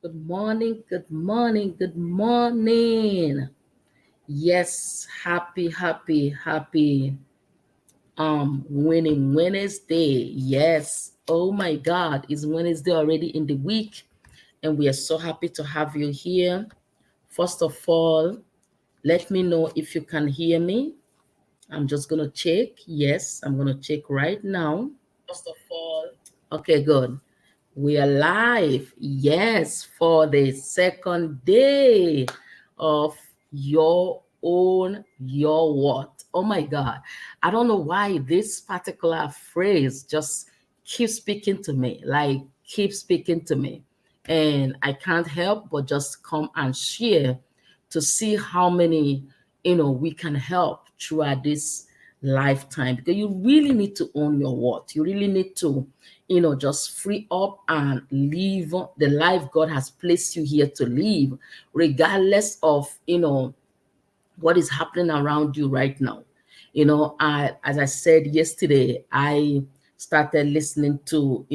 Good morning, good morning, good morning. Yes, happy winning Wednesday. Yes. Oh my God, it's Wednesday already in the week, and we are so happy to have you here. First of all, let me know if you can hear me. I'm just gonna check. Yes, I'm gonna check right now. First of all, okay, good. We are live, yes, for the second day of your what? Oh my God. I don't know why this particular phrase just keeps speaking to me, like keep speaking to me. And I can't help but just come and share to see how many, we can help throughout this lifetime, because you really need to own your what. You really need to just free up and live the life God has placed you here to live, regardless of, what is happening around you right now. As I said yesterday, I started listening to,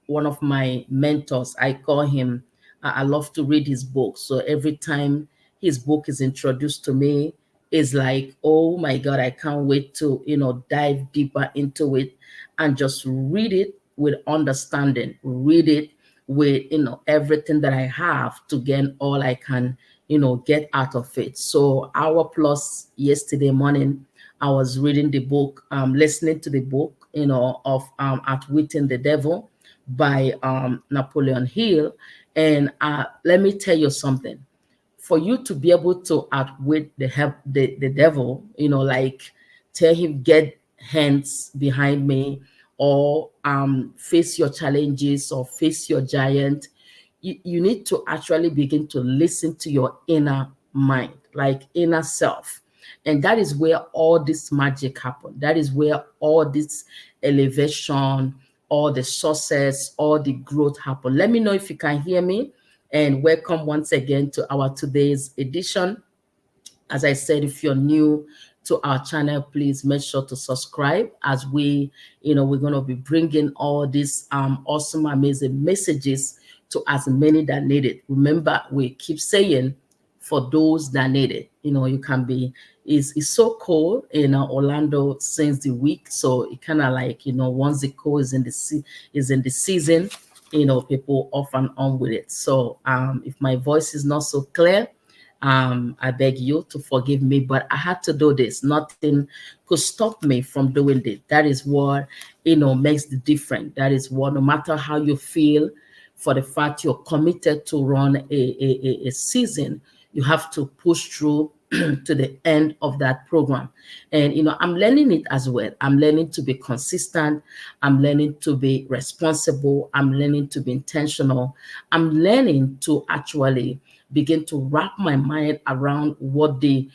one of my mentors. I call him, I love to read his book. So every time his book is introduced to me, it's like, oh my God, I can't wait to, dive deeper into it and just read it with understanding, read it with, everything that I have to gain all I can, get out of it. So hour plus yesterday morning, I was reading the book, listening to the book, of Outwitting the Devil by Napoleon Hill. And let me tell you something. For you to be able to outwit the devil, like tell him, get hands behind me, or face your challenges or face your giant, you need to actually begin to listen to your inner mind, like inner self. And that is where all this magic happen. That is where all this elevation, all the success, all the growth happen. Let me know if you can hear me, and welcome once again to our today's edition. As I said, if you're new to our channel, please make sure to subscribe, as we're going to be bringing all these awesome, amazing messages to as many that need it. Remember, we keep saying, for those that need it. You can be, it's so cold in Orlando since the week. So it kind of like, once the cold is in the season, people off and on with it. So if my voice is not so clear, I beg you to forgive me, but I had to do this. Nothing could stop me from doing it. That is what, makes the difference. That is what, no matter how you feel, for the fact you're committed to run a season, you have to push through to the end of that program. And, I'm learning it as well. I'm learning to be consistent. I'm learning to be responsible. I'm learning to be intentional. I'm learning to actually begin to wrap my mind around what the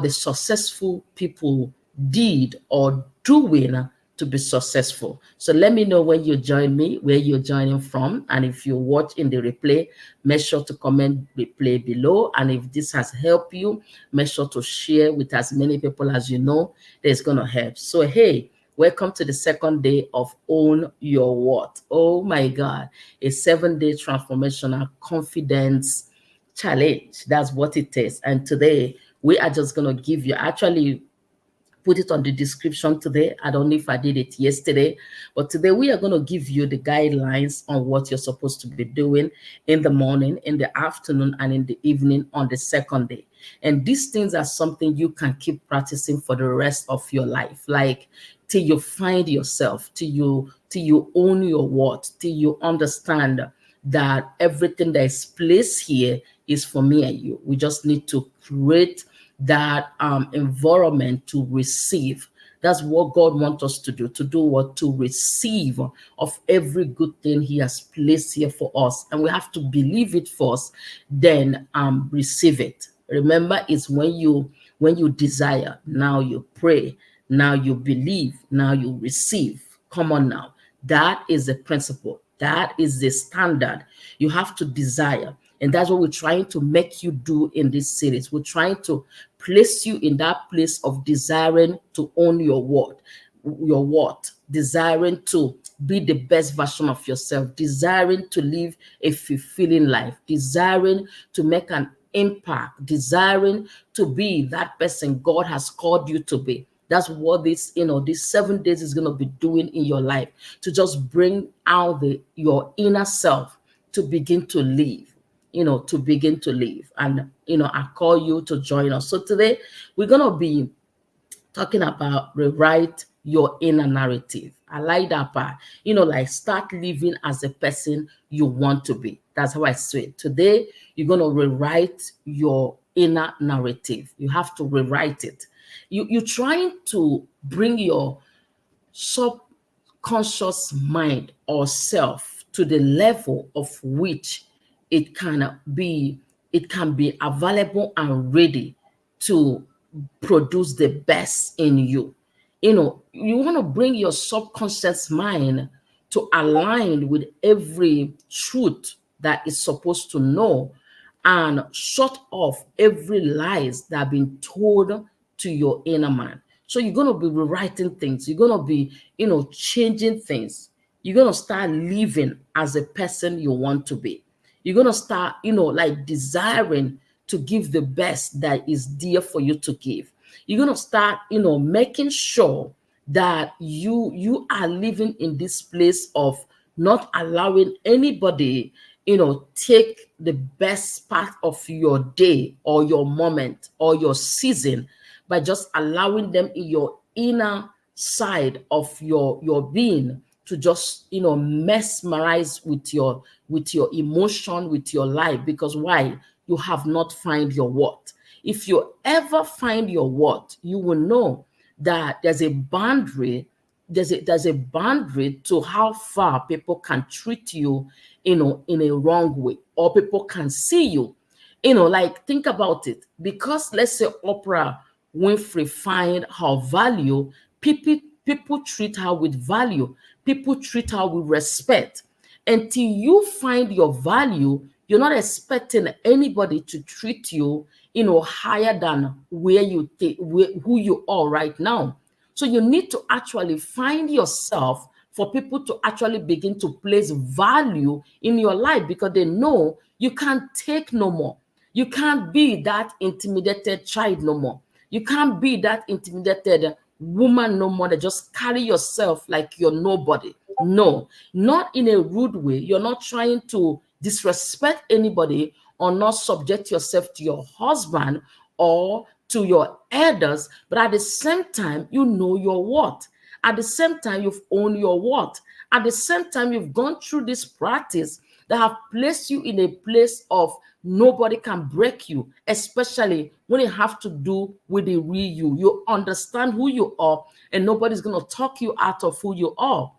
successful people did or doing to be successful. So let me know when you join me, where you're joining from. And if you watch in the replay, make sure to comment replay below. And if this has helped you, make sure to share with as many people as you know that's going to help. So, hey, welcome to the second day of Own Your What. Oh my God, a 7-day transformational confidence challenge. That's what it is. And today we are just going to give you, actually put it on the description today. I don't know if I did it yesterday, but today we are going to give you the guidelines on what you're supposed to be doing in the morning, in the afternoon, and in the evening on the second day. And these things are something you can keep practicing for the rest of your life, like till you find yourself, till you own your what, till you understand that everything that is placed here is for me and you. We just need to create that environment to receive. That's what God wants us to do. To do what? To receive of every good thing He has placed here for us. And we have to believe it first, then receive it. Remember, it's when you desire, now you pray, now you believe, now you receive. Come on now. That is the principle. That is the standard. You have to desire. And that's what we're trying to make you do in this series. We're trying to place you in that place of desiring to own your word. your what, desiring to be the best version of yourself, desiring to live a fulfilling life, desiring to make an impact, desiring to be that person God has called you to be. That's what this, these 7 days is going to be doing in your life, to just bring out your inner self to begin to live, to begin to live. And, I call you to join us. So today we're going to be talking about rewrite your inner narrative. I like that part. Like start living as a person you want to be. That's how I say it. Today, you're going to rewrite your inner narrative. You have to rewrite it. You're trying to bring your subconscious mind or self to the level of which it can be available and ready to produce the best in you. You want to bring your subconscious mind to align with every truth that it's supposed to know, and shut off every lies that have been told to your inner man. So you're going to be rewriting things. You're going to be, changing things. You're going to start living as a person you want to be. You're going to start, like desiring to give the best that is dear for you to give. You're going to start, making sure that you are living in this place of not allowing anybody, take the best part of your day or your moment or your season, by just allowing them in your inner side of your being to just, mesmerize with your emotion, with your life. Because why? You have not find your what. If you ever find your what, you will know that there's a boundary. There's a boundary to how far people can treat you, in a wrong way, or people can see you. Like think about it. Because let's say Oprah Winfrey find her value, people treat her with value. People treat her with respect. Until you find your value, you're not expecting anybody to treat you, higher than where you think, who you are right now. So you need to actually find yourself for people to actually begin to place value in your life, because they know you can't take no more. You can't be that intimidated child no more. You can't be that intimidated woman no more that just carry yourself like you're nobody. No, not in a rude way. You're not trying to disrespect anybody or not subject yourself to your husband or to your elders, but at the same time, you know your what. At the same time, you've owned your what. At the same time, you've gone through this practice that have placed you in a place of nobody can break you, especially when it have to do with the real you. You understand who you are, and nobody's going to talk you out of who you are.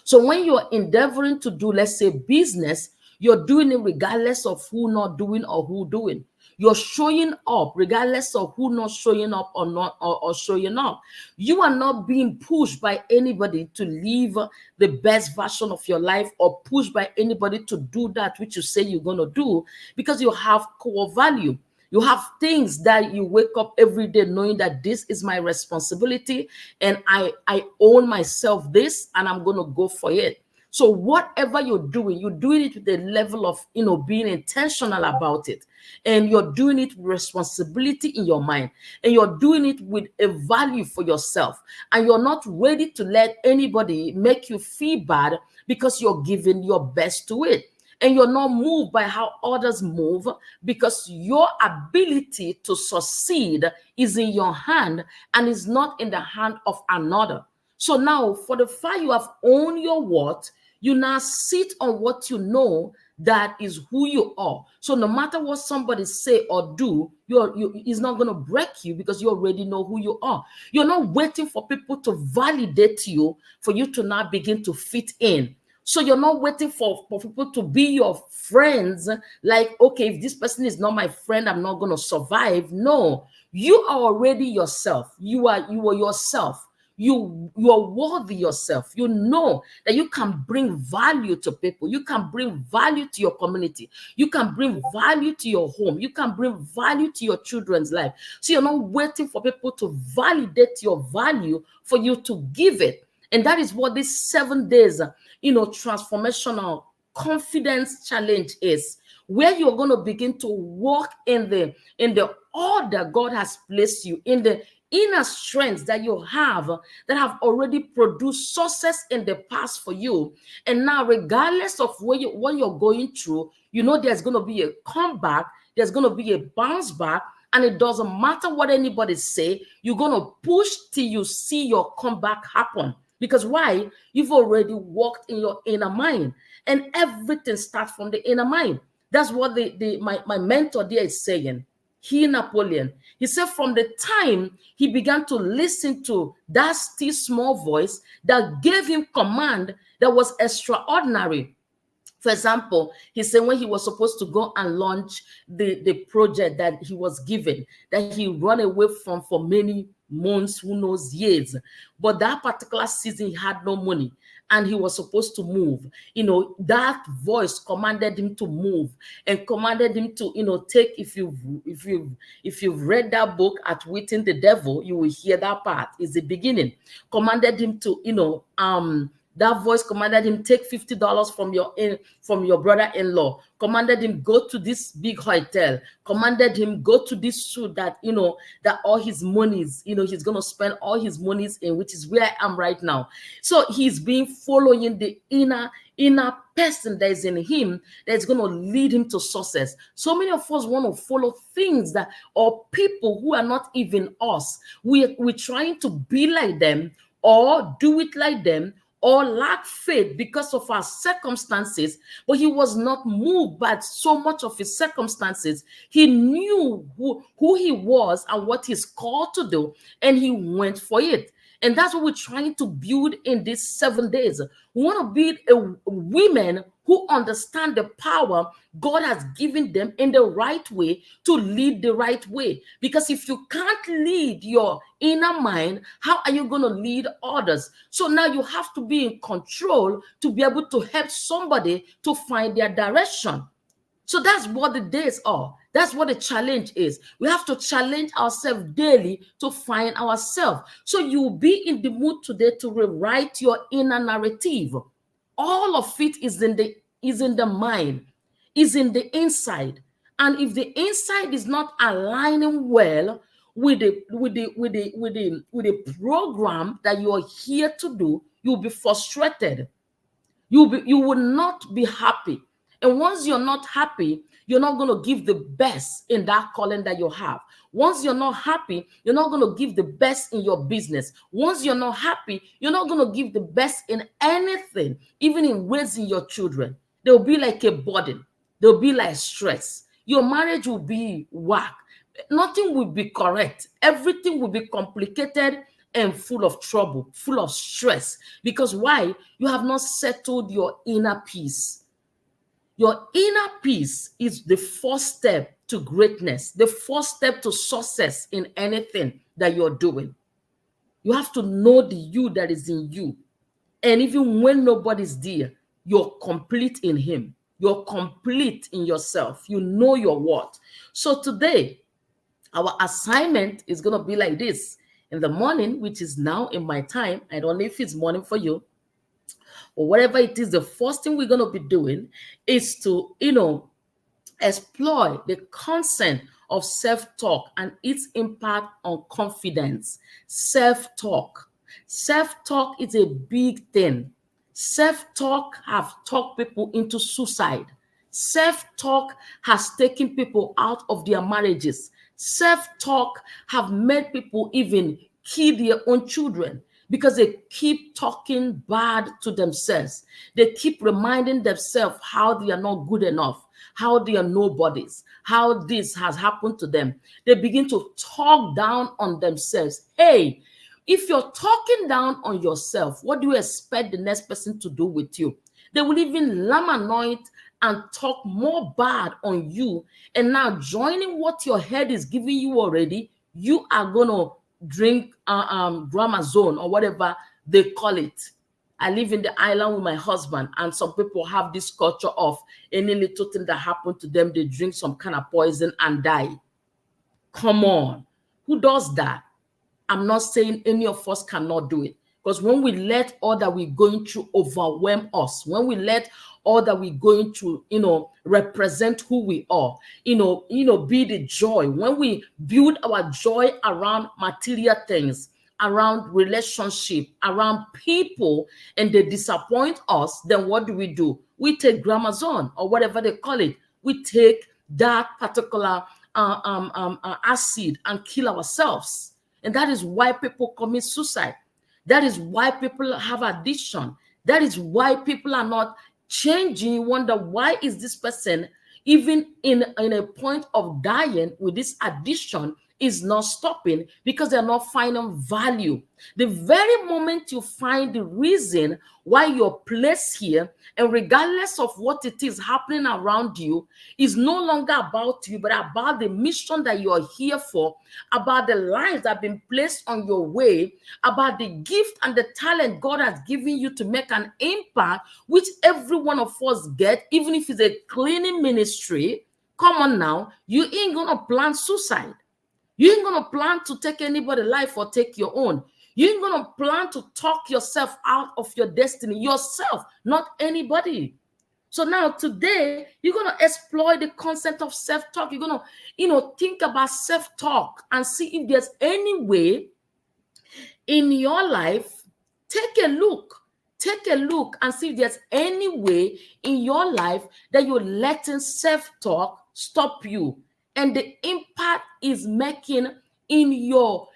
So when you're endeavoring to do, let's say, business, you're doing it regardless of who not doing or who doing. You're showing up regardless of who not showing up or not or showing up. You are not being pushed by anybody to live the best version of your life, or pushed by anybody to do that which you say you're going to do, because you have core value. You have things that you wake up every day knowing that this is my responsibility, and I own myself this, and I'm going to go for it. So whatever you're doing it with a level of, being intentional about it. And you're doing it with responsibility in your mind. And you're doing it with a value for yourself. And you're not ready to let anybody make you feel bad, because you're giving your best to it. And you're not moved by how others move, because your ability to succeed is in your hand and is not in the hand of another. So now, for the fact you have owned your what, you now sit on what you know that is who you are. So no matter what somebody say or do, it's not going to break you, because you already know who you are. You're not waiting for people to validate you for you to now begin to fit in. So you're not waiting for people to be your friends. Like, okay, if this person is not my friend, I'm not going to survive. No, you are already yourself. You are yourself. You are worthy yourself. You know that you can bring value to people. You can bring value to your community. You can bring value to your home. You can bring value to your children's life. So you're not waiting for people to validate your value for you to give it. And that is what this 7 days, transformational confidence challenge is, where you're going to begin to walk in the order God has placed you, in the inner strengths that you have, that have already produced success in the past for you. And now, regardless of what you're going through, there's going to be a comeback, there's going to be a bounce back, and it doesn't matter what anybody say, you're going to push till you see your comeback happen. Because why? You've already walked in your inner mind, and everything starts from the inner mind. That's what my mentor there is saying. Napoleon, he said from the time he began to listen to that still small voice that gave him command that was extraordinary. For example, he said when he was supposed to go and launch the project that he was given, that he ran away from for many months, who knows, years. But that particular season, he had no money and he was supposed to move. That voice commanded him to move and commanded him to, take, if you've read that book, Outwitting the Devil, you will hear that part. It's the beginning. Commanded him to, that voice commanded him, take $50 from your brother-in-law. Commanded him, go to this big hotel. Commanded him, go to this suit that, that all his monies, he's going to spend all his monies in, which is where I am right now. So he's been following the inner person that is in him that's going to lead him to success. So many of us want to follow things that, or people who are not even us. We're trying to be like them or do it like them, or lack faith because of our circumstances, but he was not moved by so much of his circumstances. He knew who he was and what he's called to do, and he went for it. And that's what we're trying to build in these 7 days. We want to build a women who understand the power God has given them in the right way to lead the right way. Because if you can't lead your inner mind, how are you going to lead others? So now you have to be in control to be able to help somebody to find their direction. So that's what the days are. That's what the challenge is. We have to challenge ourselves daily to find ourselves. So you'll be in the mood today to rewrite your inner narrative. All of it is in the mind, is in the inside. And if the inside is not aligning well with the program that you are here to do, you'll be frustrated. You will not be happy. And once you're not happy, you're not going to give the best in that calling that you have. Once you're not happy, you're not going to give the best in your business. Once you're not happy, you're not going to give the best in anything, even in raising your children. They'll be like a burden. They'll be like stress. Your marriage will be whack. Nothing will be correct. Everything will be complicated and full of trouble, full of stress. Because why? You have not settled your inner peace. Your inner peace is the first step to greatness, the first step to success in anything that you're doing. You have to know the you that is in you. And even when nobody's there, you're complete in him. You're complete in yourself. You know your worth. So today, our assignment is going to be like this. In the morning, which is now in my time, I don't know if it's morning for you, or whatever it is, the first thing we're going to be doing is to, explore the concept of self-talk and its impact on confidence. Self-talk. Self-talk is a big thing. Self-talk have talked people into suicide. Self-talk has taken people out of their marriages. Self-talk have made people even kill their own children because they keep talking bad to themselves. They keep reminding themselves how they are not good enough, how they are nobodies, how this has happened to them. They begin to talk down on themselves. Hey, if you're talking down on yourself, what do you expect the next person to do with you? They will even lamanoid and talk more bad on you. And now joining what your head is giving you already, you are going to drink Gramazone or whatever they call it. I live in the island with my husband, and some people have this culture of any little thing that happened to them, they drink some kind of poison and die. Come on. Who does that? I'm not saying any of us cannot do it. Because when we let all that we're going through overwhelm us, when we let all that we're going through, represent who we are, be the joy. When we build our joy around material things, around relationship, around people, and they disappoint us, then what do? We take Gramazone or whatever they call it. We take that particular acid and kill ourselves. And that is why people commit suicide. That is why people have addiction. That is why people are not changing. You wonder, why is this person even in a point of dying with this addiction is not stopping? Because they're not finding value. The very moment you find the reason why you're placed here, and regardless of what it is happening around you, is no longer about you, but about the mission that you are here for, about the lives that have been placed on your way, about the gift and the talent God has given you to make an impact, which every one of us get, even if it's a cleaning ministry. Come on now, you ain't gonna plan suicide. You ain't gonna plan to take anybody's life or take your own. You ain't gonna plan to talk yourself out of your destiny, yourself, not anybody. So now today, you're gonna exploit the concept of self-talk. You're gonna, think about self-talk and see if there's any way in your life. Take a look and see if there's any way in your life that you're letting self-talk stop you, and the impact is making in your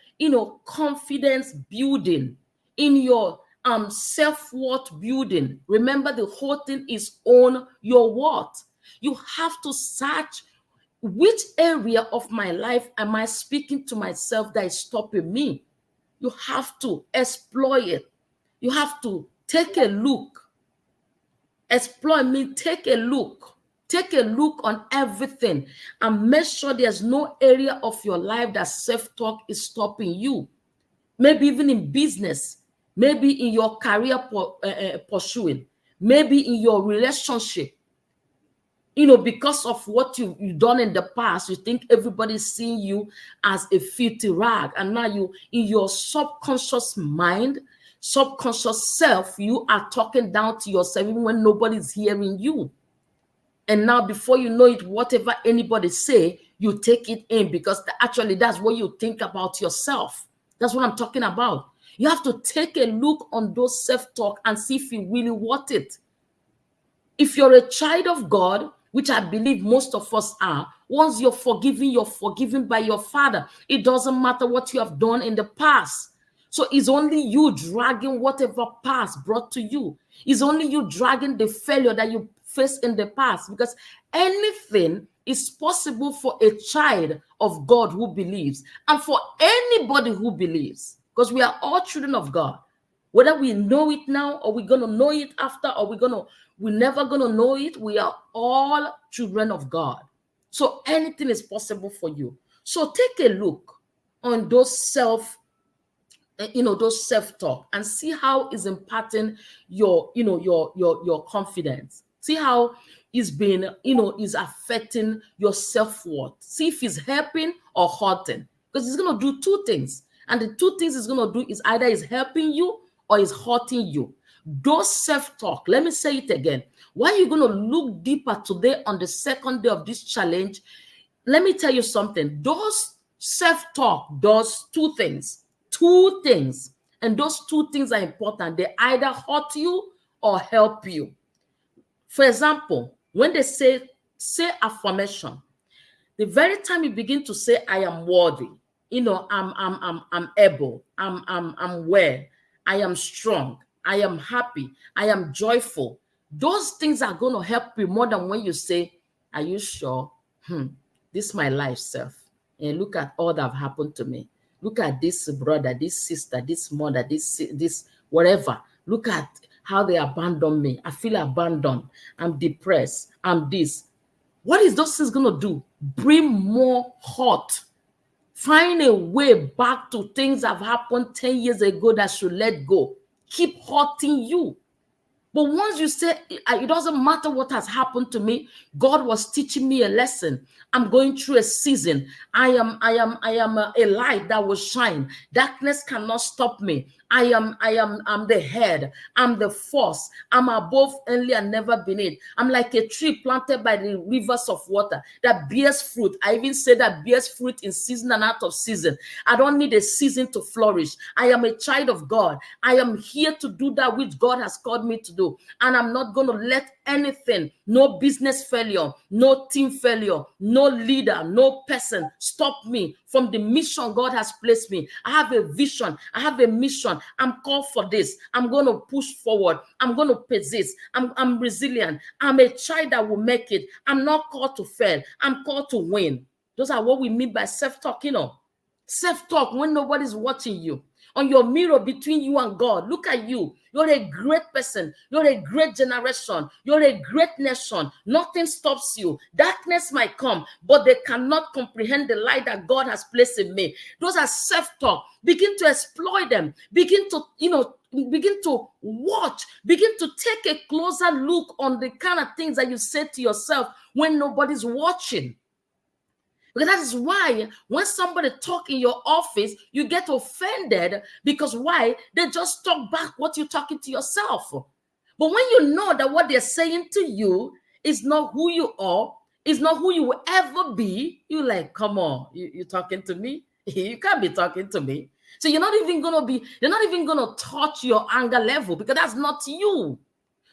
confidence building, in your self-worth building. Remember, the whole thing is on your worth. You have to search, which area of my life am I speaking to myself that is stopping me? You have to exploit it. You have to take a look. Exploit means take a look. Take a look on everything and make sure there's no area of your life that self-talk is stopping you. Maybe even in business, maybe in your career pursuing, maybe in your relationship. Because of what you've done in the past, you think everybody's seeing you as a filthy rag. And now you, in your subconscious mind, subconscious self, you are talking down to yourself even when nobody's hearing you. And now, before you know it, whatever anybody say, you take it in, because actually that's what you think about yourself. That's what I'm talking about. You have to take a look on those self-talk and see if you really want it. If you're a child of God, which I believe most of us are, once you're forgiven by your Father. It doesn't matter what you have done in the past. So it's only you dragging whatever past brought to you. It's only you dragging the failure that you faced in the past, because anything is possible for a child of God who believes, and for anybody who believes, because we are all children of God. Whether we know it now or we're going to know it after, or we're never going to know it, we are all children of God. So anything is possible for you. So take a look on those self-talk and see how it's impacting your confidence. See how it's been, is affecting your self-worth. See if it's helping or hurting, because it's going to do two things. And the two things it's going to do is either it's helping you or it's hurting you. Those self-talk, let me say it again. Why are you going to look deeper today on the second day of this challenge? Let me tell you something. Those self-talk does two things. And those two things are important. They either hurt you or help you. For example, when they say affirmation, the very time you begin to say, I am worthy, I'm able, I'm well, I am strong, I am happy, I am joyful. Those things are going to help you more than when you say, are you sure? This is my life self. And look at all that have happened to me. Look at this brother, this sister, this mother, this whatever. Look at how they abandoned me. I feel abandoned. I'm depressed. I'm this. What is those things going to do? Bring more hurt Find a way back to things that have happened 10 years ago that should let go. Keep hurting you. But once you say, it doesn't matter what has happened to me, God was teaching me a lesson. I'm going through a season. I am a light that will shine. Darkness cannot stop me. I'm the head. I'm the force. I'm above only and never beneath. I'm like a tree planted by the rivers of water that bears fruit. I even say that bears fruit in season and out of season. I don't need a season to flourish. I am a child of God. I am here to do that which God has called me to do. And I'm not going to let anything, no business failure, no team failure, no leader, no person stop me from the mission God has placed me. I have a vision. I have a mission. I'm called for this. I'm going to push forward. I'm going to persist. I'm resilient. I'm a child that will make it. I'm not called to fail. I'm called to win. Those are what we mean by self-talk, Self-talk when nobody's watching you. On your mirror between you and God, look at you. You're a great person. You're a great generation. You're a great nation. Nothing stops you. Darkness might come, but they cannot comprehend the light that God has placed in me. Those are self-talk. Begin to exploit them. Begin to, begin to watch. Begin to take a closer look on the kind of things that you say to yourself when nobody's watching. Because that is why when somebody talk in your office, you get offended because why? They just talk back what you're talking to yourself. But when you know that what they're saying to you is not who you are, is not who you will ever be, you're like, come on, you're talking to me? You can't be talking to me. So you're not even gonna touch your anger level because that's not you.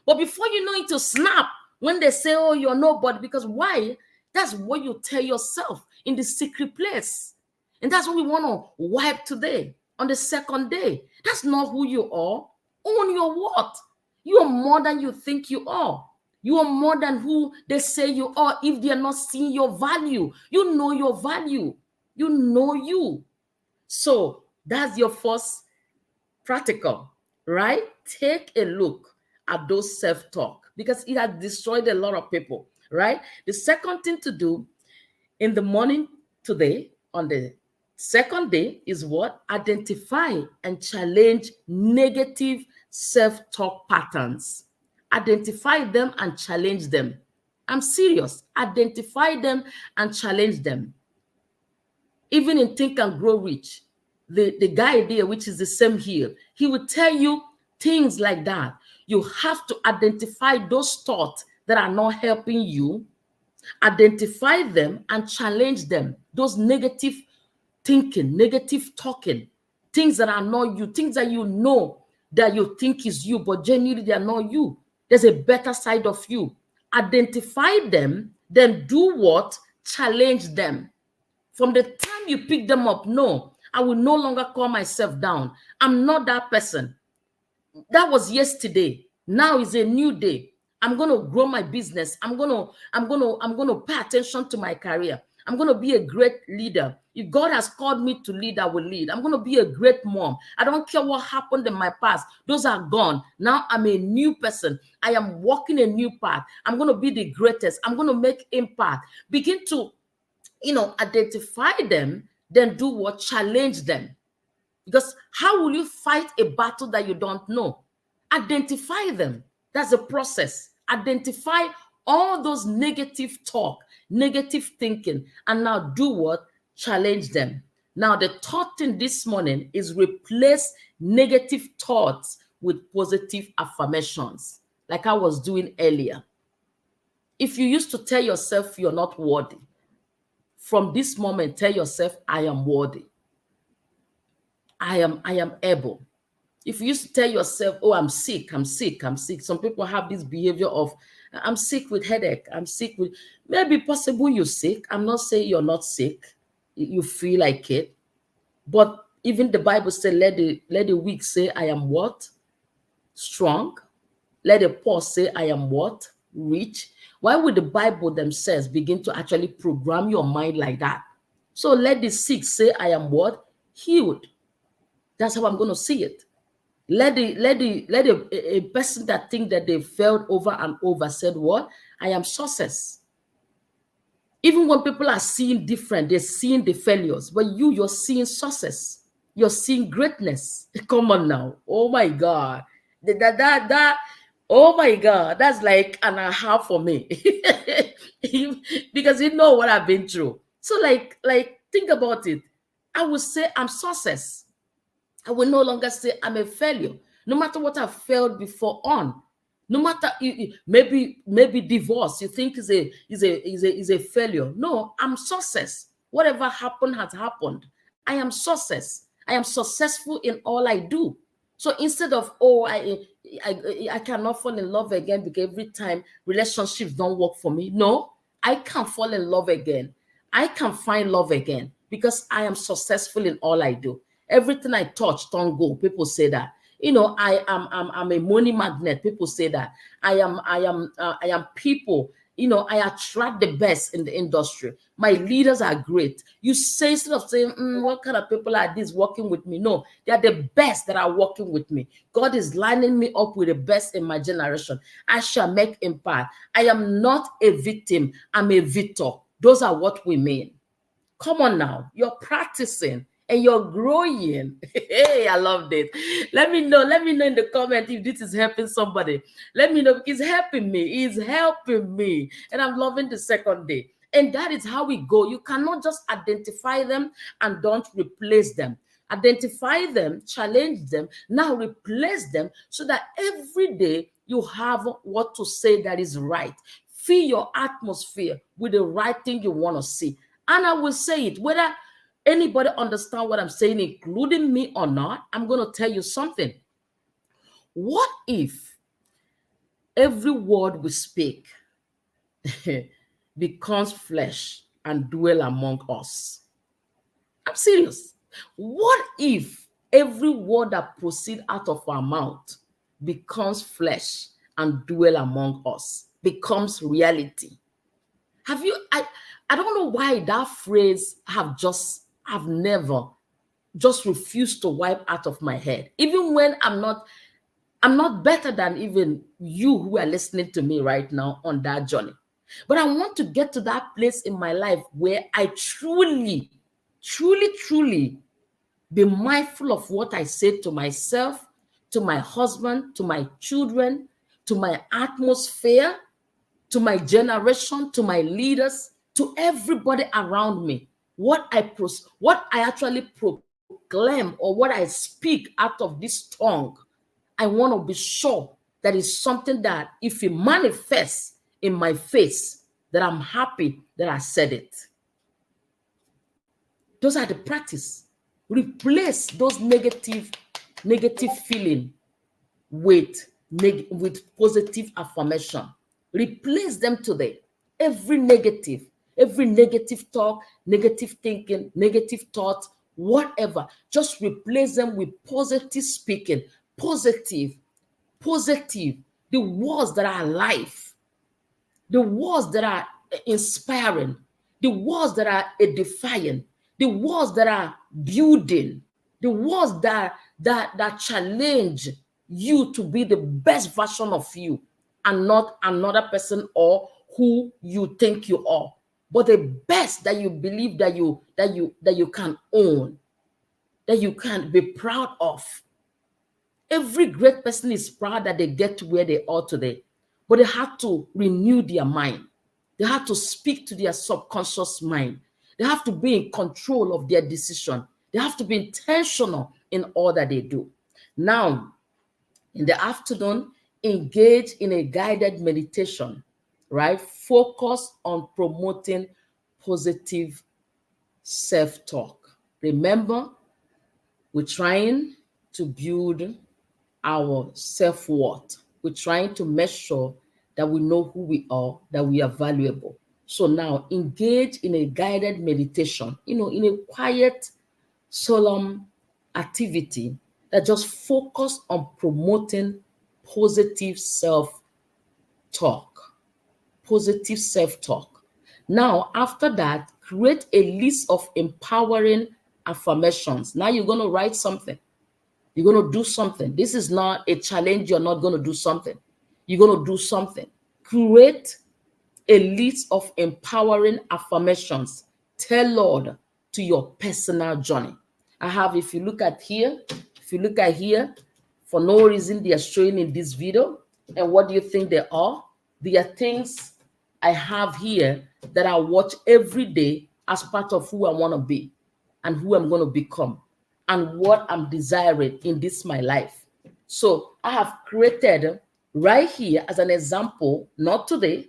But before you know it, to snap when they say, oh, you're nobody, because why? That's what you tell yourself in the secret place. And that's what we want to wipe today on the second day. That's not who you are. Own your what? You are more than you think you are. You are more than who they say you are if they are not seeing your value. You know your value. You know you. So that's your first practical, right? Take a look at those self-talk because it has destroyed a lot of people, right? The second thing to do in the morning today, on the second day, is what? Identify and challenge negative self-talk patterns. Identify them and challenge them. I'm serious. Identify them and challenge them. Even in Think and Grow Rich, the guy there, which is the same here, he will tell you things like that. You have to identify those thoughts that are not helping you, identify them and challenge them. Those negative thinking, negative talking, things that are not you, things that you know that you think is you, but genuinely they are not you. There's a better side of you. Identify them, then do what? Challenge them. From the time you pick them up, no, I will no longer call myself down. I'm not that person. That was yesterday. Now is a new day. I'm going to grow my business. I'm going to pay attention to my career. I'm going to be a great leader. If God has called me to lead, I will lead. I'm going to be a great mom. I don't care what happened in my past. Those are gone. Now I'm a new person. I am walking a new path. I'm going to be the greatest. I'm going to make impact. Begin to identify them, then do what? Challenge them. Because how will you fight a battle that you don't know? Identify them. That's the process. Identify all those negative talk, negative thinking, and now do what? Challenge them. Now, the third thing this morning is replace negative thoughts with positive affirmations, like I was doing earlier. If you used to tell yourself you're not worthy, from this moment, tell yourself, I am worthy. I am able. If you used to tell yourself, oh, I'm sick. Some people have this behavior of, I'm sick with headache. I'm sick with, maybe possible you're sick. I'm not saying you're not sick. You feel like it. But even the Bible said, let the weak say, I am what? Strong. Let the poor say, I am what? Rich. Why would the Bible themselves begin to actually program your mind like that? So let the sick say, I am what? Healed. That's how I'm going to see it. Let a person that think that they failed over and over said what? I am success. Even when people are seeing different, they're seeing the failures, but you're seeing success. You're seeing greatness. Come on now. Oh my God. That, oh my God. That's like an aha for me. Because you know what I've been through. So think about it. I would say I'm success. I will no longer say I'm a failure. No matter what I've failed before on. No matter maybe divorce, you think is a failure. No, I'm success. Whatever happened has happened. I am success. I am successful in all I do. So instead of I cannot fall in love again because every time relationships don't work for me. No, I can fall in love again. I can find love again because I am successful in all I do. Everything I touch don't go. People say that. I'm a money magnet. People say that. I am people. I attract the best in the industry. My leaders are great. You say, instead of saying, what kind of people are these working with me? No, they are the best that are working with me. God is lining me up with the best in my generation. I shall make impact. I am not a victim. I'm a victor. Those are what we mean. Come on now. You're practicing and you're growing. Hey, I love this. Let me know. Let me know in the comment if this is helping somebody. Let me know because it's helping me. It's helping me. And I'm loving the second day. And that is how we go. You cannot just identify them and don't replace them. Identify them, challenge them, now replace them so that every day you have what to say that is right. Fill your atmosphere with the right thing you want to see. And I will say it, whether anybody understand what I'm saying, including me or not, I'm going to tell you something. What if every word we speak becomes flesh and dwell among us? I'm serious. What if every word that proceeds out of our mouth becomes flesh and dwell among us, becomes reality? I don't know why that phrase have never just refused to wipe out of my head. Even when I'm not better than even you who are listening to me right now on that journey. But I want to get to that place in my life where I truly, truly, truly be mindful of what I say to myself, to my husband, to my children, to my atmosphere, to my generation, to my leaders, to everybody around me. What I actually proclaim or what I speak out of this tongue, I want to be sure that is something that if it manifests in my face, that I'm happy that I said it. Those are the practice. Replace those negative feeling with positive affirmation. Replace them today. Every negative talk, negative thinking, negative thought, whatever, just replace them with positive speaking. Positive. The words that are life, the words that are inspiring, the words that are edifying, the words that are building, the words that challenge you to be the best version of you and not another person or who you think you are, but the best that you believe that you can own, that you can be proud of. Every great person is proud that they get to where they are today, but they have to renew their mind. They have to speak to their subconscious mind. They have to be in control of their decision. They have to be intentional in all that they do. Now, in the afternoon, engage in a guided meditation, right? Focus on promoting positive self-talk. Remember, we're trying to build our self-worth. We're trying to make sure that we know who we are, that we are valuable. So now engage in a guided meditation, in a quiet, solemn activity that just focus on promoting positive self-talk. Positive self-talk. Now, after that, create a list of empowering affirmations. Now you're going to write something. You're going to do something. This is not a challenge. You're not going to do something. You're going to do something. Create a list of empowering affirmations tailored to your personal journey. I have, if you look at here, for no reason they are showing in this video. And what do you think they are? They are things I have here that I watch every day as part of who I want to be and who I'm going to become and what I'm desiring in this my life. So I have created right here as an example, not today,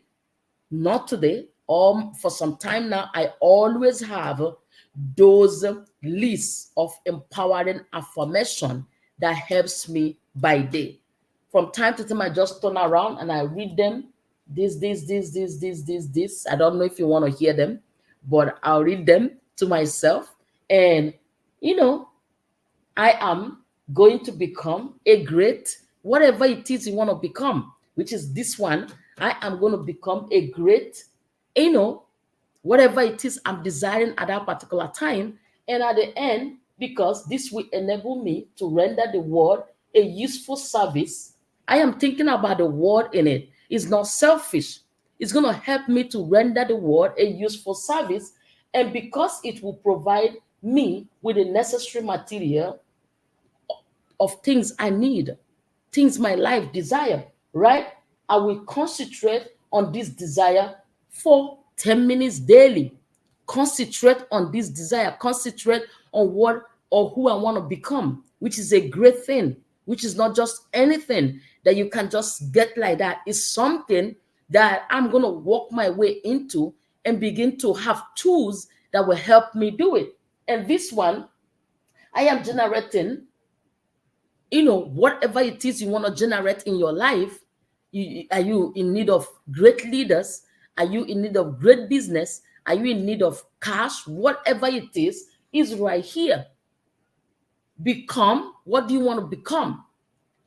for some time now, I always have those lists of empowering affirmation that helps me by day. From time to time, I just turn around and I read them. This. I don't know if you want to hear them, but I'll read them to myself. And, you know, I am going to become a great, whatever it is you want to become, which is this one. I am going to become a great, whatever it is I'm desiring at that particular time. And at the end, because this will enable me to render the world a useful service, I am thinking about the world in it. It's not selfish. It's going to help me to render the world a useful service. And because it will provide me with the necessary material of things I need, things my life desire, right? I will concentrate on this desire for 10 minutes daily. Concentrate on this desire, concentrate on what or who I want to become, which is a great thing, which is not just anything that you can just get like that. It's something that I'm going to walk my way into and begin to have tools that will help me do it. And this one, I am generating, whatever it is you want to generate in your life. Are you in need of great leaders? Are you in need of great business? Are you in need of cash? Whatever it is right here. Become, what do you want to become?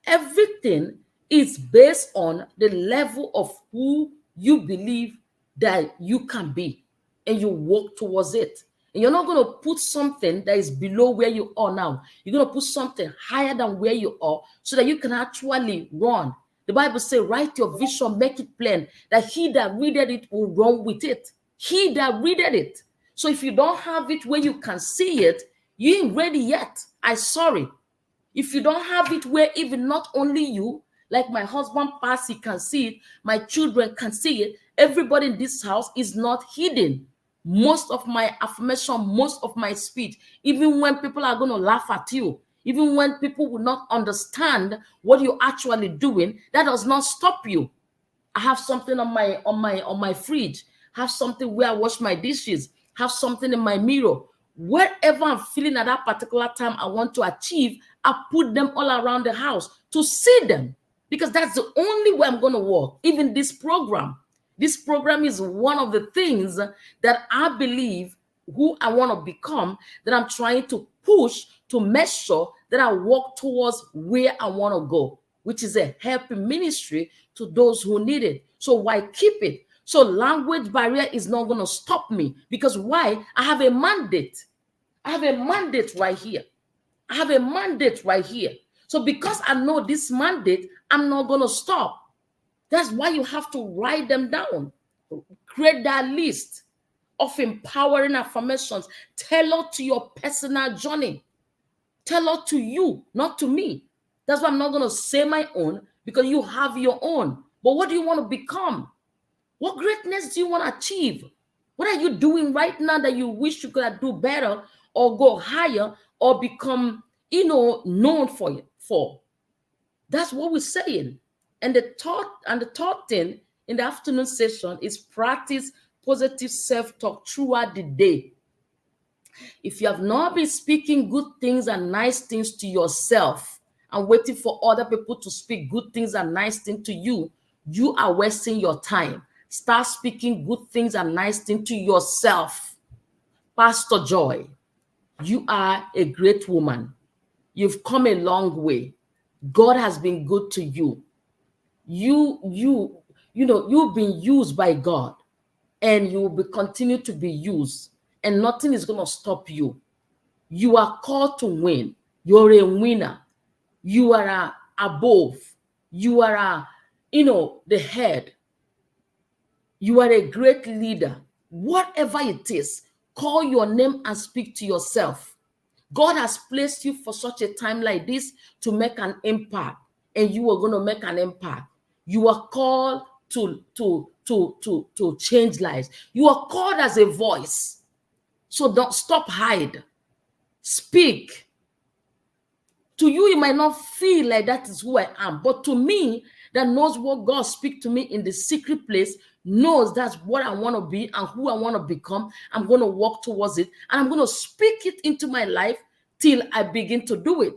Everything is based on the level of who you believe that you can be, and you work towards it. And you're not going to put something that is below where you are now. You're going to put something higher than where you are so that you can actually run. The Bible says, write your vision, make it plain, that he that readeth it will run with it. He that readeth it. So if you don't have it where you can see it, you ain't ready yet. I'm sorry. If you don't have it where even not only you, like my husband passed, he can see it, my children can see it, everybody in this house is not hidden. Most of my affirmation, most of my speech, even when people are going to laugh at you, even when people will not understand what you're actually doing, that does not stop you. I have something on my fridge, have something where I wash my dishes, have something in my mirror. Wherever I'm feeling at that particular time I want to achieve, I put them all around the house to see them, because that's the only way I'm going to work. Even this program is one of the things that I believe who I want to become, that I'm trying to push to make sure that I walk towards where I want to go, which is a helping ministry to those who need it. So why keep it? So language barrier is not going to stop me, because why? I have a mandate. I have a mandate right here. I have a mandate right here. So because I know this mandate, I'm not going to stop. That's why you have to write them down. Create that list of empowering affirmations. Tailored to your personal journey. Tailored to you, not to me. That's why I'm not going to say my own, because you have your own. But what do you want to become? What greatness do you want to achieve? What are you doing right now that you wish you could do better or go higher or become, known for? That's what we're saying. And the third thing in the afternoon session is practice positive self-talk throughout the day. If you have not been speaking good things and nice things to yourself and waiting for other people to speak good things and nice things to you, you are wasting your time. Start speaking good things and nice things to yourself. Pastor Joy, you are a great woman. You've come a long way. God has been good to you. You've been used by God, and you will continue to be used, and nothing is going to stop you. You are called to win. You're a winner. You are above. You are the head. You are a great leader. Whatever it is, call your name and speak to yourself. God has placed you for such a time like this to make an impact, and you are going to make an impact. You are called to change lives. You are called as a voice. So don't stop, hide, speak. To you, it might not feel like that is who I am, but to me, that knows what God speaks to me in the secret place, knows that's what I want to be and who I want to become. I'm going to walk towards it, and I'm going to speak it into my life till I begin to do it,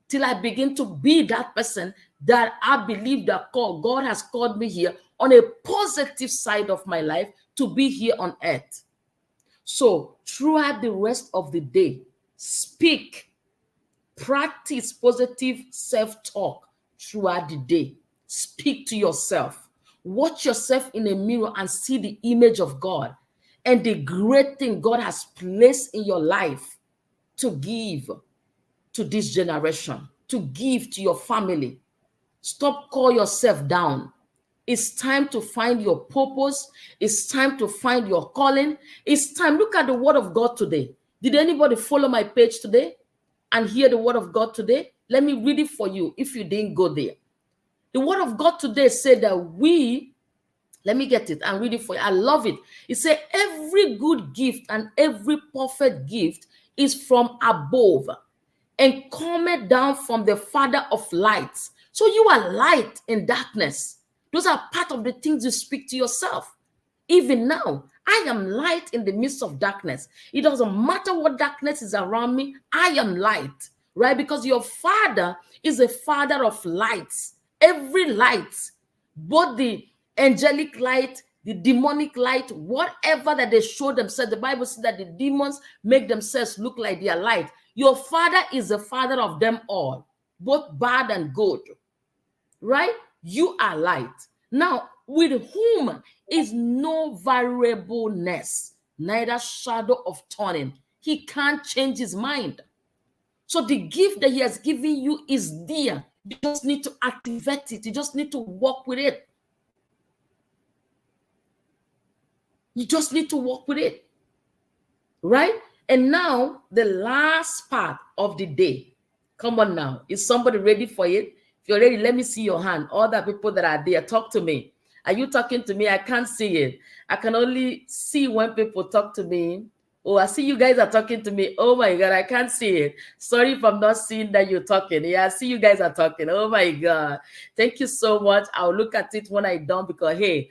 till I begin to be that person that I believe that God has called me here on a positive side of my life to be here on earth. So throughout the rest of the day, speak. Practice positive self-talk throughout the day. Speak to yourself. Watch yourself in a mirror and see the image of God and the great thing God has placed in your life to give to this generation, to give to your family. Stop calling yourself down. It's time to find your purpose. It's time to find your calling. It's time. Look at the word of God today. Did anybody follow my page today and hear the word of God today? Let me read it for you if you didn't go there. The word of God today said that let me get it and read it for you. I love it. It said, every good gift and every perfect gift is from above and cometh down from the Father of lights. So you are light in darkness. Those are part of the things you speak to yourself. Even now, I am light in the midst of darkness. It doesn't matter what darkness is around me. I am light, right? Because your Father is a Father of lights. Every light, both the angelic light, the demonic light, whatever that they show themselves. The Bible says that the demons make themselves look like they are light. Your Father is the Father of them all, both bad and good, right? You are light. Now, with whom is no variableness, neither shadow of turning. He can't change his mind. So the gift that he has given you is there. You just need to activate it. You just need to work with it. You just need to work with it, right? And now, the last part of the day. Come on now. Is somebody ready for it? If you're ready, let me see your hand. All the people that are there, talk to me. Are you talking to me? I can't see it. I can only see when people talk to me. Oh, I see you guys are talking to me. Oh my God, I can't see it. Sorry if I'm not seeing that you're talking. Yeah, I see you guys are talking. Oh my God. Thank you so much. I'll look at it when I'm done because, hey,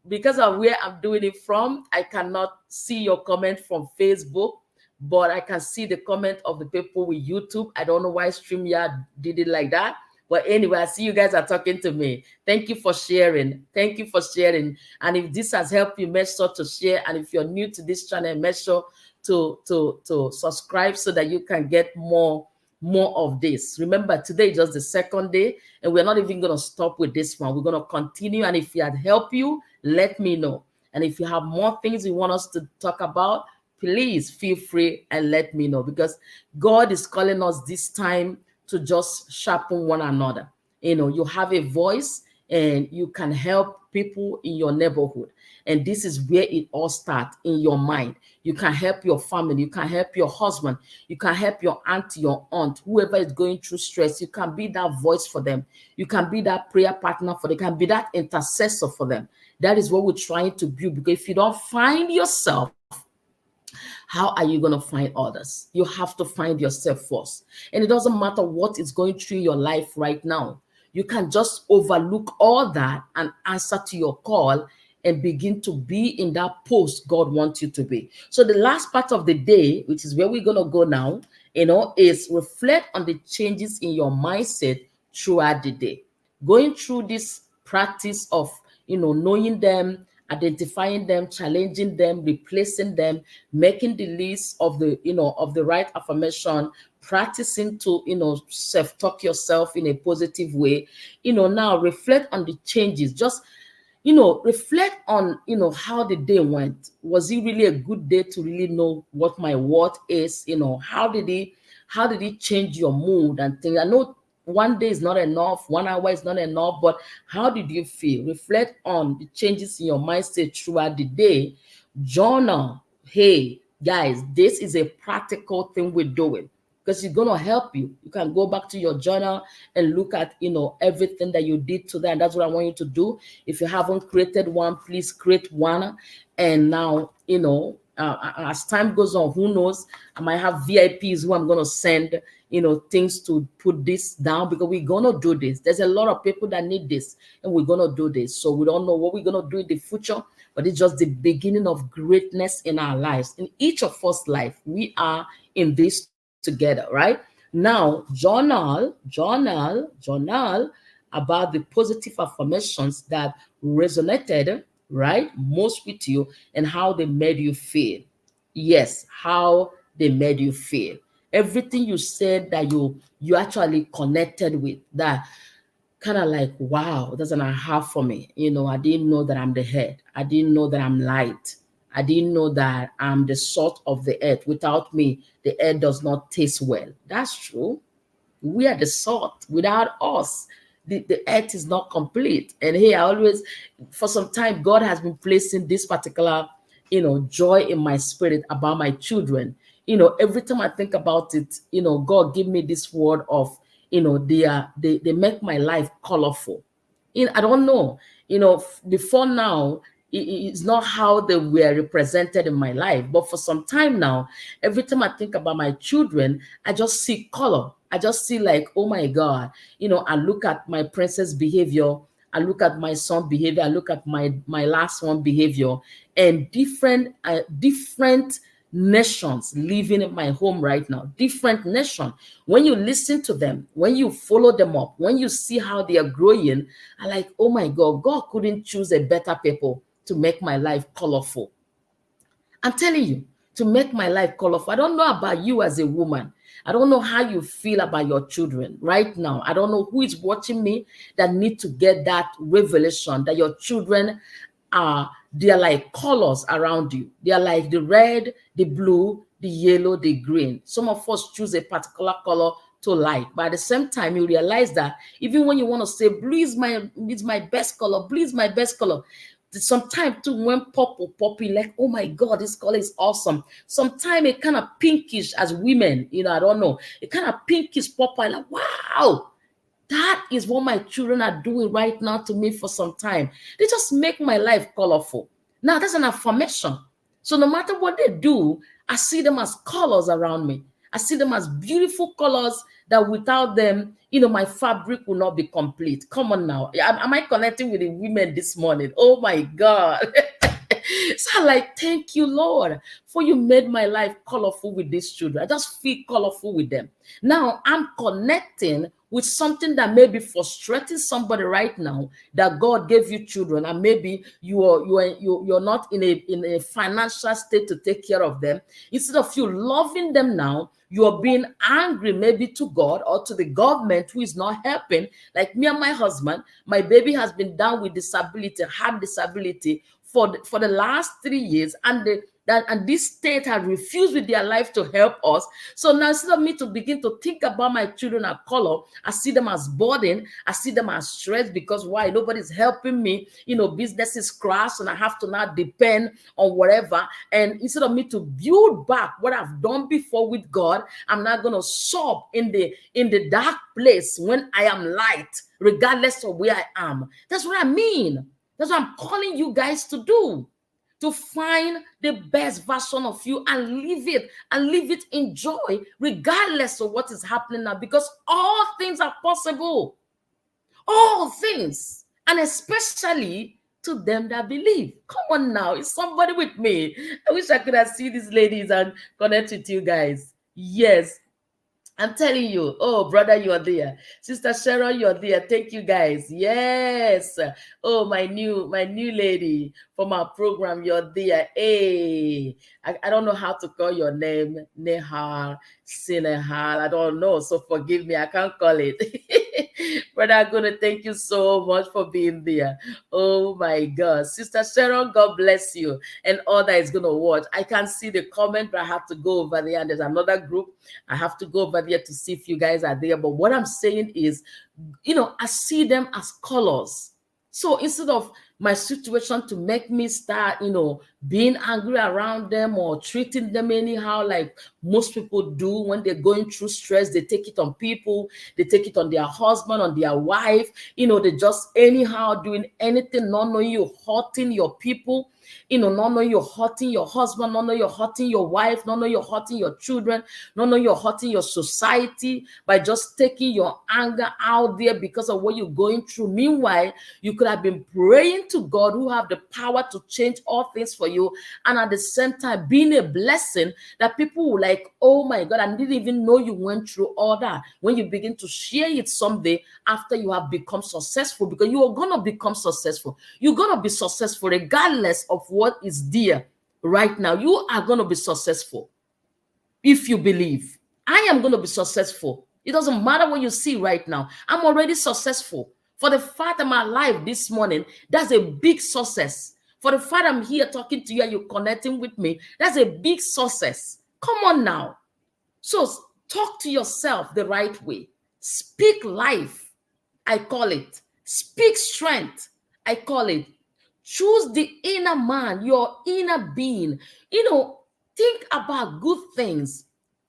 because of where I'm doing it from, I cannot see your comment from Facebook, but I can see the comment of the people with YouTube. I don't know why StreamYard did it like that. But anyway, I see you guys are talking to me. Thank you for sharing. Thank you for sharing. And if this has helped you, make sure to share. And if you're new to this channel, make sure to subscribe so that you can get more of this. Remember, today is just the second day, and we're not even going to stop with this one. We're going to continue. And if it had helped you, let me know. And if you have more things you want us to talk about, please feel free and let me know, because God is calling us this time to just sharpen one another. You know, you have a voice and you can help people in your neighborhood. And this is where it all starts, in your mind. You can help your family. You can help your husband. You can help your auntie, your aunt, whoever is going through stress. You can be that voice for them. You can be that prayer partner for them. You can be that intercessor for them. That is what we're trying to build. Because if you don't find yourself, how are you going to find others? You have to find yourself first. And it doesn't matter what is going through your life right now. You can just overlook all that and answer to your call and begin to be in that post God wants you to be. So the last part of the day, which is where we're going to go now, is reflect on the changes in your mindset throughout the day. Going through this practice of, knowing them, identifying them, challenging them, replacing them, making the list of the right affirmation, practicing to, self-talk yourself in a positive way. Now reflect on the changes. Just, reflect on, how the day went. Was it really a good day to really know what my worth is? How did it change your mood and things? I know one day is not enough, 1 hour is not enough, but how did you feel? Reflect on the changes in your mindset throughout the day. Journal. Hey, guys, this is a practical thing we're doing because it's going to help you. You can go back to your journal and look at, everything that you did today. And that's what I want you to do. If you haven't created one, please create one. And now, as time goes on, who knows? I might have VIPs who I'm going to send, things to put this down because we're going to do this. There's a lot of people that need this and we're going to do this. So we don't know what we're going to do in the future, but it's just the beginning of greatness in our lives. In each of us' life, we are in this together, right? Now, journal about the positive affirmations that resonated, right, most with you and how they made you feel. Yes, how they made you feel. Everything you said that you actually connected with, that kind of like, wow, that's an aha for me. I didn't know that I'm the head. I didn't know that I'm light. I didn't know that I'm the salt of the earth. Without me, the earth does not taste well. That's true. We are the salt. Without us, the earth is not complete. And hey, I always, for some time, God has been placing this particular, joy in my spirit about my children. Every time I think about it, God give me this word of, they make my life colorful. I don't know, before now, it's not how they were represented in my life. But for some time now, every time I think about my children, I just see color. I just see like, oh my God, I look at my princess behavior. I look at my son behavior. I look at my last one behavior, and different nations living in my home right now. Different nation. When you listen to them, when you follow them up, when you see how they are growing, I like, oh my God, God couldn't choose a better people to make my life colorful. I'm telling you, to make my life colorful. I don't know about you as a woman. I don't know how you feel about your children right now. I don't know who is watching me that need to get that revelation that your children they're like colors around you. They are like the red, the blue, the yellow, the green. Some of us choose a particular color to like, but at the same time, you realize that even when you want to say blue is my best color, blue is my best color. Sometimes too, when purple poppy, like, oh my God, this color is awesome. Sometimes it kind of pinkish as women, I don't know. It kind of pinkish purple, like, wow, that is what my children are doing right now to me for some time. They just make my life colorful. Now, that's an affirmation. So no matter what they do, I see them as colors around me. I see them as beautiful colors that without them, my fabric will not be complete. Come on now. Am I connecting with the women this morning? Oh my God. So I'm like, thank you, Lord, for you made my life colorful with these children. I just feel colorful with them. Now I'm connecting with something that may be frustrating somebody right now, that God gave you children, and maybe you're not in a financial state to take care of them. Instead of you loving them now, you're being angry maybe to God or to the government who is not helping. Like me and my husband, my baby has been down with disability, heart disability, for the last 3 years, and this state has refused with their life to help us. So now, instead of me to begin to think about my children as color, I see them as burden. I see them as stress, because why? Nobody's helping me. Businesses crash, and I have to now depend on whatever. And instead of me to build back what I've done before with God, I'm not gonna sob in the dark place when I am light, regardless of where I am. That's what I mean. That's what I'm calling you guys to do. To find the best version of you and live it in joy, regardless of what is happening now, because all things are possible. All things. And especially to them that believe. Come on now. Is somebody with me? I wish I could have seen these ladies and connect with you guys. Yes. I'm telling you, oh, brother, you are there. Sister Sharon, you're there. Thank you, guys. Yes. Oh, my new lady from our program, you're there. Hey, I don't know how to call your name. Nehal, Sinehal. I don't know. So forgive me. I can't call it. Brother Aguna, thank you so much for being there. Oh my God. Sister Sharon, God bless you. And all that is going to watch. I can see the comment, but I have to go over there. And there's another group. I have to go over there to see if you guys are there. But what I'm saying is, I see them as colors. So instead of my situation to make me start, being angry around them or treating them anyhow, like most people do when they're going through stress, they take it on people, they take it on their husband, on their wife, they just anyhow doing anything, not knowing you're hurting your people, not knowing you're hurting your husband, not knowing you're hurting your wife, not knowing you're hurting your children, not knowing you're hurting your society by just taking your anger out there because of what you're going through. Meanwhile, you could have been praying to God who have the power to change all things for you, and at the same time being a blessing that people will like, oh my God, I didn't even know you went through all that. When you begin to share it someday after you have become successful, because you are going to become successful. You're going to be successful regardless of what is there right now. You are going to be successful if you believe. I am going to be successful. It doesn't matter what you see right now. I'm already successful. For the fact I'm alive this morning, that's a big success. For the fact I'm here talking to you and you're connecting with me, that's a big success. Come on now. So talk to yourself the right way. Speak life, I call it. Speak strength, I call it. Choose the inner man, your inner being. Think about good things.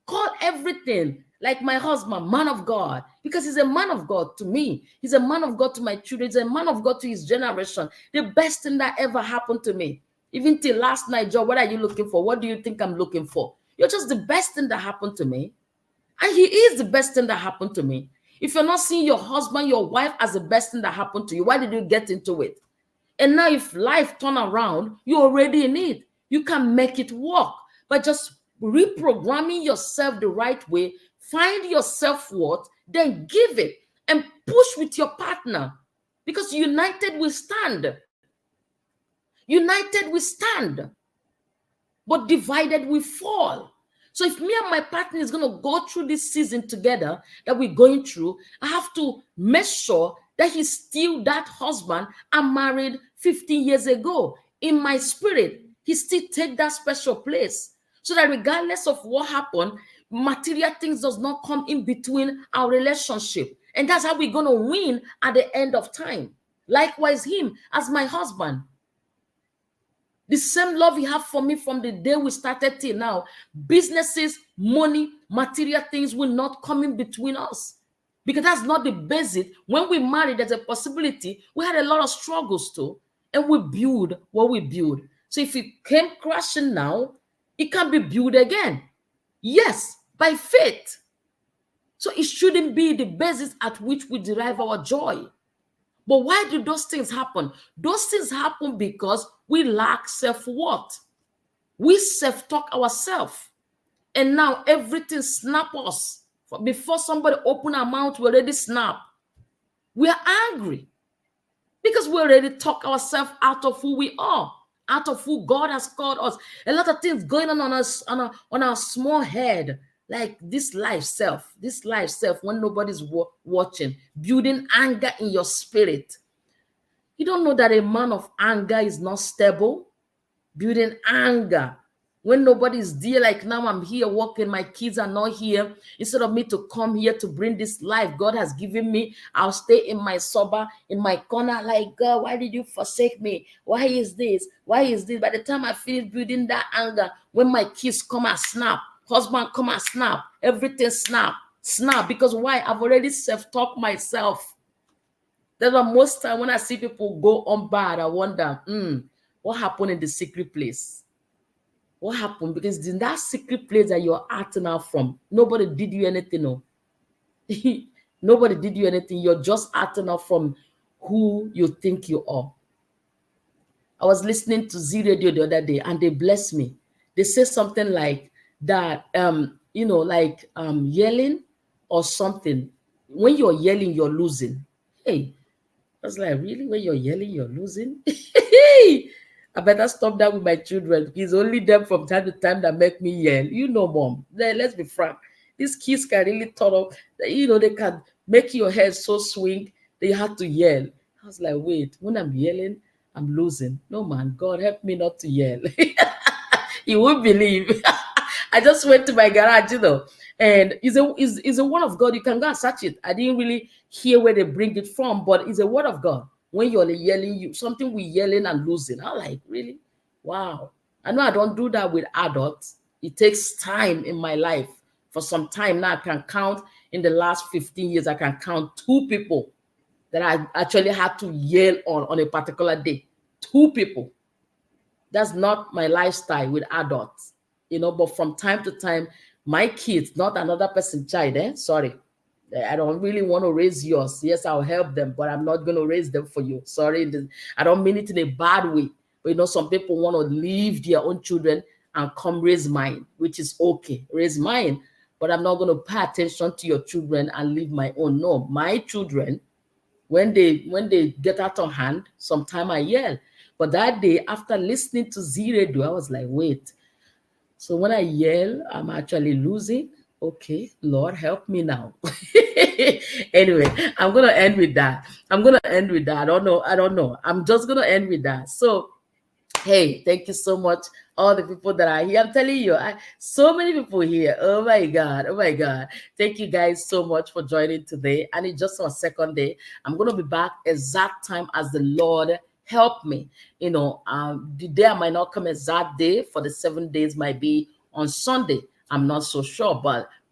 Call everything, like my husband, man of God, because he's a man of God to me. He's a man of God to my children. He's a man of God to his generation. The best thing that ever happened to me. Even till last night, Joe, what are you looking for? What do you think I'm looking for? You're just the best thing that happened to me. And he is the best thing that happened to me. If you're not seeing your husband, your wife as the best thing that happened to you, why did you get into it? And now if life turn around, you're already in it. You can make it work by just reprogramming yourself the right way, find your self-worth, then give it and push with your partner. Because united we stand. United we stand. But divided we fall. So if me and my partner is going to go through this season together that we're going through, I have to make sure that he's still that husband I married 15 years ago. In my spirit, he still take that special place. So that regardless of what happened, material things does not come in between our relationship. And that's how we're going to win at the end of time. Likewise, him as my husband. The same love you have for me from the day we started till now. Businesses, money, material things will not come in between us. Because that's not the basic. When we married, there's a possibility. We had a lot of struggles too. And we build what we build. So if it came crashing now, it can be built again. Yes, by faith. So it shouldn't be the basis at which we derive our joy. But why do those things happen? Those things happen because we lack self-worth. We self-talk ourselves. And now everything snap us. Before somebody open our mouth, we already snap. We are angry because we already talk ourselves out of who we are, out of who God has called us. A lot of things going on us on our small head, like this life self, when nobody's watching, building anger in your spirit. You don't know that a man of anger is not stable? Building anger when nobody's there, like now I'm here walking, my kids are not here. Instead of me to come here to bring this life God has given me, I'll stay in my sober, in my corner, like, God, why did you forsake me? Why is this? Why is this? By the time I finish building that anger, when my kids come and snap, husband come and snap, everything snap. Because why? I've already self-talked myself. That's why most time when I see people go on bad, I wonder, what happened in the secret place? What happened? Because in that secret place that you're acting out from, nobody did you anything. No. Nobody did you anything. You're just acting out from who you think you are. I was listening to Z Radio the other day and they blessed me. They say something like that, yelling or something. When you're yelling, you're losing. Hey, I was like, really? When you're yelling, you're losing? I better stop that with my children. It's only them from time to time that make me yell. Mom. Let's be frank. These kids can really turn up. They can make your head so swing that you had to yell. I was like, wait, when I'm yelling, I'm losing. No, man, God help me not to yell. You won't believe. I just went to my garage, and it's a word of God. You can go and search it. I didn't really hear where they bring it from, but it's a word of God. When you're yelling, something we yelling and losing. I'm like, really? Wow. I know I don't do that with adults. It takes time in my life. For some time now, I can count in the last 15 years, I can count 2 people that I actually had to yell on a particular day. 2 people. That's not my lifestyle with adults, but from time to time, my kids, not another person's child, sorry. I don't really want to raise yours. Yes, I'll help them, but I'm not going to raise them for you. Sorry. I don't mean it in a bad way. But some people want to leave their own children and come raise mine, which is okay. Raise mine. But I'm not going to pay attention to your children and leave my own. No, my children, when they get out of hand, sometime I yell. But that day, after listening to Z Radio, I was like, wait. So when I yell, I'm actually losing. Okay, Lord, help me now. Anyway, I'm gonna end with that. I don't know. I'm just gonna end with that. So hey, thank you so much, all the people that are here. I'm telling you, so many people here. Oh my God. Oh my God. Thank you guys so much for joining today. And it's just our second day. I'm going to be back exact time as the Lord help me. The day I might not come exact day for the 7 days might be on Sunday. I'm not so sure,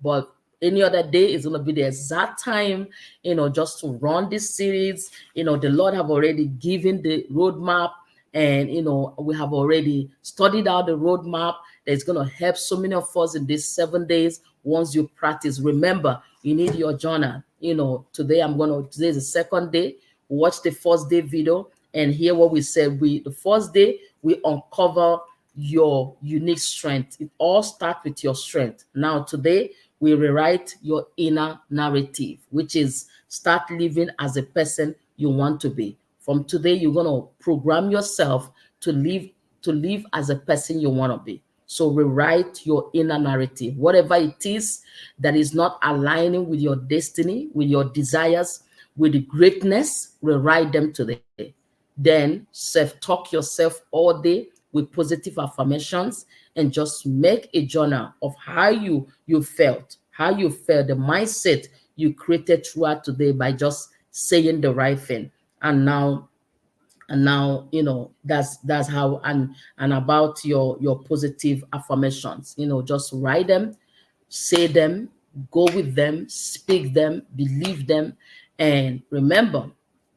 but any other day is going to be the exact time, just to run this series. The Lord have already given the roadmap. And, we have already studied out the roadmap that's going to help so many of us in these 7 days. Once you practice, remember, you need your journal. Today is the second day. Watch the first day video and hear what we said. The first day, we uncover your unique strength. It all starts with your strength. Now, today, we rewrite your inner narrative, which is start living as a person you want to be. From today, you're going to program yourself to live as a person you want to be. So rewrite your inner narrative. Whatever it is that is not aligning with your destiny, with your desires, with the greatness, rewrite them today. Then self-talk yourself all day with positive affirmations and just make a journal of how you felt, the mindset you created throughout today by just saying the right thing. And now that's how. And about your positive affirmations, just write them, say them, go with them, speak them, believe them. And remember,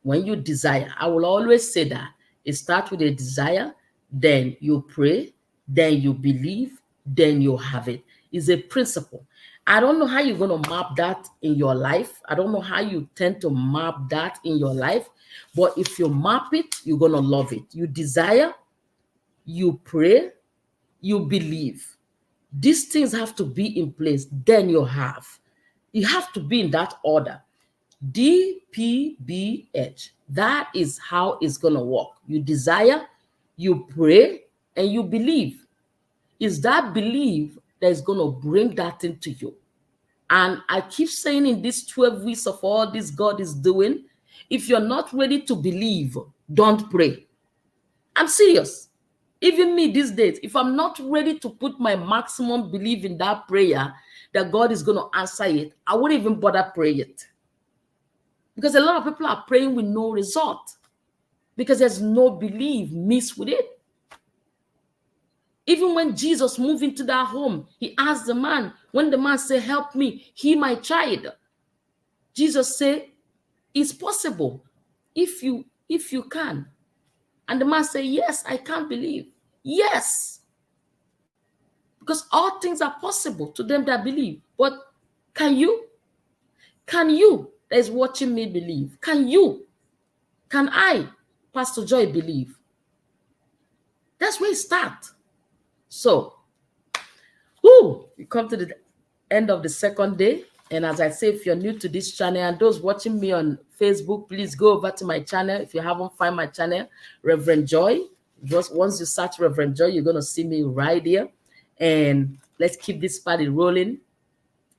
when you desire, I will always say that it starts with a desire, then you pray, then you believe, then you have it. It's a principle. I don't know how you're going to map that in your life. I don't know how you tend to map that in your life. But if you map it, you're going to love it. You desire, you pray, you believe. These things have to be in place. Then you have. You have to be in that order. DPBH. That is how it's going to work. You desire, you pray, and you believe. It's that belief that is going to bring that into you. And I keep saying in these 12 weeks of all this God is doing, if you're not ready to believe, don't pray. I'm serious. Even me these days, if I'm not ready to put my maximum belief in that prayer, that God is going to answer it, I wouldn't even bother praying it. Because a lot of people are praying with no result. Because there's no belief mixed with it. Even when Jesus moved into that home, he asked the man, when the man said, help me, heal my child. Jesus said, it's possible if you can. And the man said, yes, I can't believe. Yes. Because all things are possible to them that believe. But can you? Can you that is watching me believe? Can you? Can I, Pastor Joy, believe? That's where it starts. So, we come to the end of the second day. And as I say, if you're new to this channel and those watching me on Facebook, please go over to my channel. If you haven't found my channel, Reverend Joy, just once you search Reverend Joy, you're going to see me right here. And let's keep this party rolling.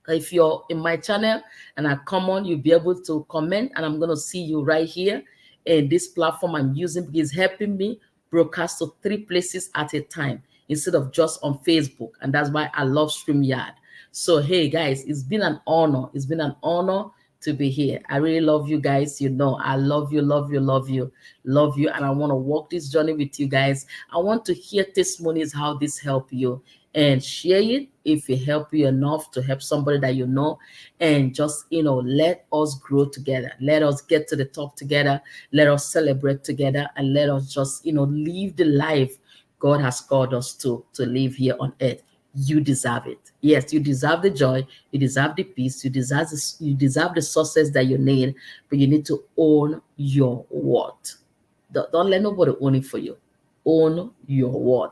If you're in my channel and I come on, you'll be able to comment, and I'm going to see you right here. And this platform I'm using is helping me broadcast to 3 places at a time instead of just on Facebook. And that's why I love StreamYard. So, hey guys, it's been an honor. It's been an honor to be here. I really love you guys. You know, I love you, love you, love you, love you. And I want to walk this journey with you guys. I want to hear testimonies how this helped you, and share it if it helped you enough to help somebody that you know. And just, let us grow together. Let us get to the top together. Let us celebrate together, and let us just, live the life God has called us to live here on earth. You deserve it. Yes, you deserve the joy, you deserve the peace, you deserve the success that you need, but you need to own your worth. Don't let nobody own it for you. Own your worth.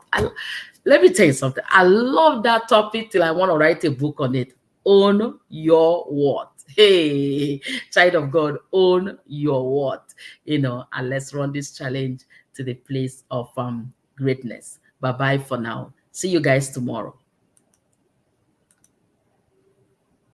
Let me tell you something. I love that topic till I want to write a book on it. Own your worth. Hey, child of God, own your worth. And let's run this challenge to the place of greatness. Bye bye for now. See you guys tomorrow.